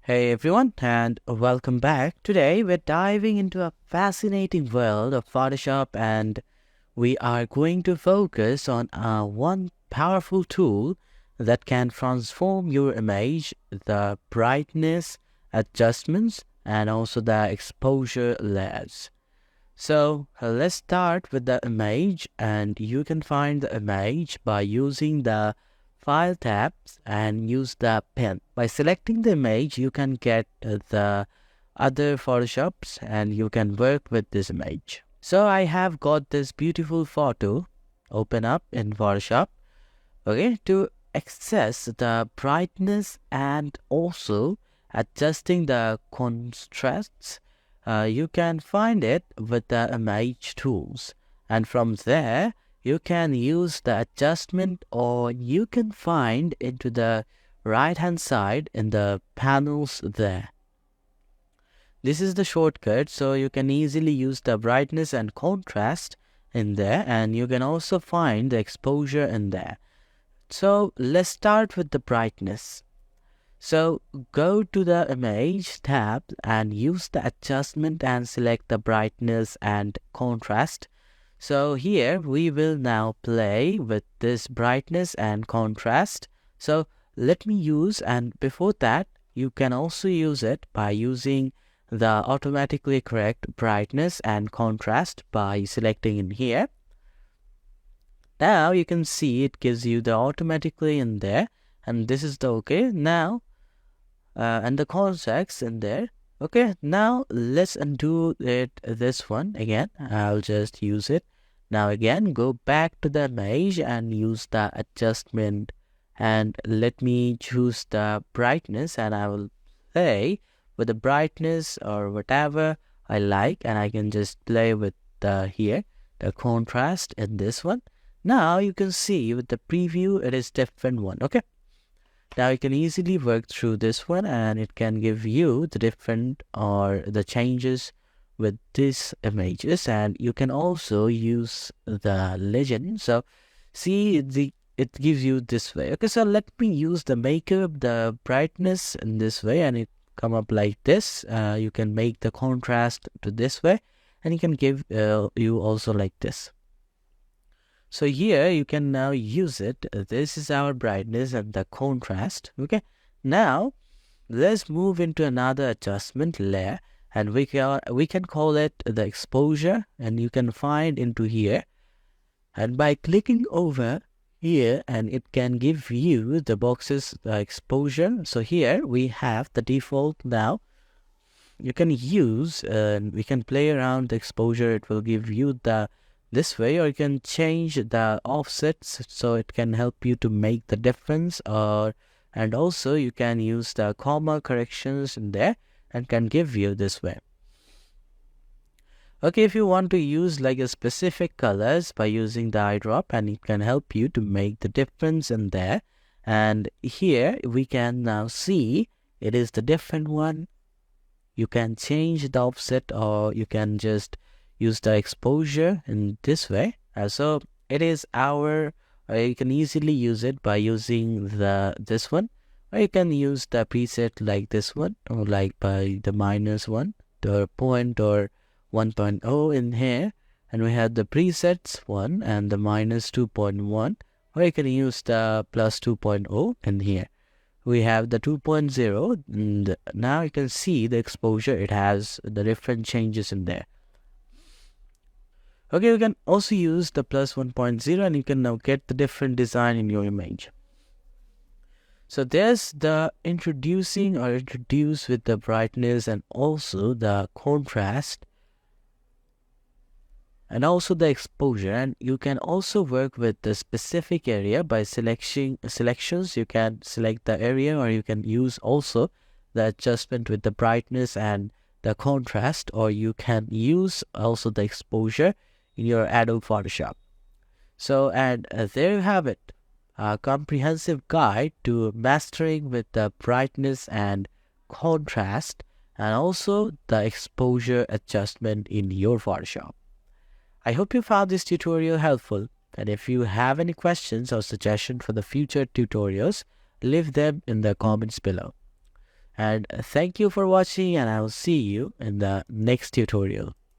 Hey everyone, and welcome back. Today we're diving into a fascinating world of Photoshop, and we are going to focus on one powerful tool that can transform your image, the brightness adjustments, and also the exposure layers. So let's start with the image, and you can find the image by using the File tabs and use the pen. By selecting the image, you can get the other Photoshops and you can work with this image. So I have got this beautiful photo open up in Photoshop. Okay, to access the brightness and also adjusting the contrasts, you can find it with the image tools, and from there you can use the adjustment, or you can find into the right hand side in the panels there. This is the shortcut, so you can easily use the brightness and contrast in there, and you can also find the exposure in there. So let's start with the brightness. So go to the image tab and use the adjustment and select the brightness and contrast. So here we will now play with this brightness and contrast. So let me use, and before that you can also use it by using the automatically correct brightness and contrast by selecting in here. Now you can see it gives you the automatically in there, and this is the okay now, and the context in there. Okay, now let's undo it, this one again. I'll just use it. Now again, go back to the image and use the adjustment, and let me choose the brightness, and I will play with the brightness or whatever I like, and I can just play with the here the contrast in this one. Now you can see with the preview it is different one. Okay, now you can easily work through this one, and it can give you the different or the changes with these images, and you can also use the legend. So see, it gives you this way. Okay, so let me use the makeup, the brightness in this way, and it come up like this. You can make the contrast to this way, and you can give you also like this. So here you can now use it. This is our brightness and the contrast. Okay, now let's move into another adjustment layer, and we can call it the exposure, and you can find into here, and by clicking over here, and it can give you the boxes, the exposure. So here we have the default. Now you can use, we can play around the exposure. It will give you the this way, or you can change the offsets, so it can help you to make the difference, or and also you can use the comma corrections in there and can give you this way. Okay, if you want to use like a specific colors by using the eyedrop, and it can help you to make the difference in there. And here we can now see it is the different one. You can change the offset, or you can just use the exposure in this way. So it is our, you can easily use it by using this one, or you can use the preset like this one, or like by the -1, the point or 1.0 in here, and we have the presets one and the -2.1, or you can use the +2.0 in here. We have the 2.0, and now you can see the exposure. It has the different changes in there. Okay, you can also use the +1.0, and you can now get the different design in your image. So there's the introduce with the brightness and also the contrast and also the exposure. And you can also work with the specific area by selections. You can select the area, or you can use also the adjustment with the brightness and the contrast, or you can use also the exposure in your Adobe Photoshop. So, and there you have it, a comprehensive guide to mastering with the brightness and contrast, and also the exposure adjustment in your Photoshop. I hope you found this tutorial helpful, and if you have any questions or suggestions for the future tutorials, leave them in the comments below. And thank you for watching, and I will see you in the next tutorial.